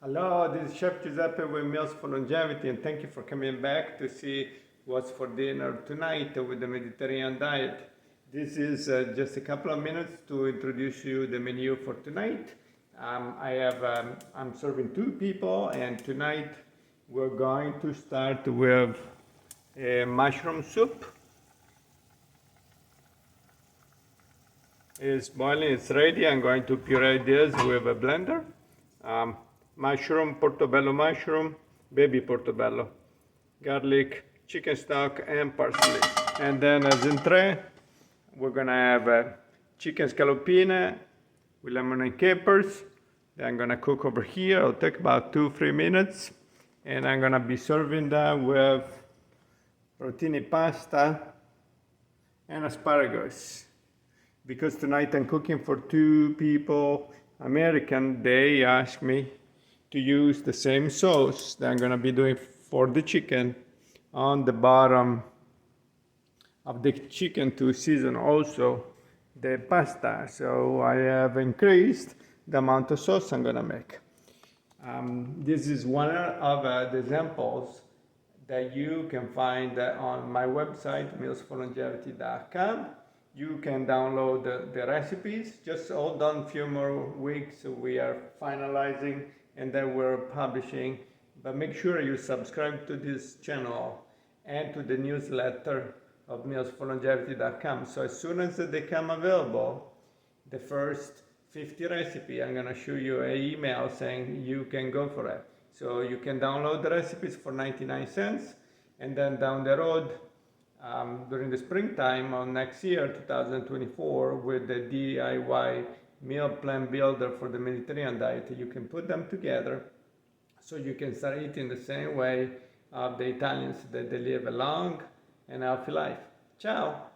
Hello, this is Chef Giuseppe with Meals for Longevity, and thank you for coming back to see what's for dinner tonight with the Mediterranean diet. This is just a couple of minutes to introduce you the menu for tonight. I'm serving two people, and tonight we're going to start with a mushroom soup. It's boiling, it's ready. I'm going to puree this with a blender. Mushroom, portobello mushroom, baby portobello, garlic, chicken stock, and parsley. And then as entree, we're gonna have chicken scaloppine with lemon and capers. Then I'm gonna cook over here. It'll take about 2-3 minutes. And I'm gonna be serving that with rotini pasta and asparagus. Because tonight I'm cooking for two people, American, they asked me to use the same sauce that I'm gonna be doing for the chicken on the bottom of the chicken to season also the pasta. So I have increased the amount of sauce I'm gonna make. This is one of the examples that you can find on my website, mealsforlongevity.com. You can download the recipes. Just hold on a few more weeks. We are finalizing and then we're publishing. But make sure you subscribe to this channel and to the newsletter of mealsforlongevity.com. So as soon as they come available, the first 50 recipe, I'm gonna show you an email saying you can go for it. So you can download the recipes for 99 cents, and then down the road, during the springtime of next year, 2024, with the DIY meal plan builder for the Mediterranean diet, you can put them together so you can start eating the same way of the Italians, that they live a long and healthy life. Ciao!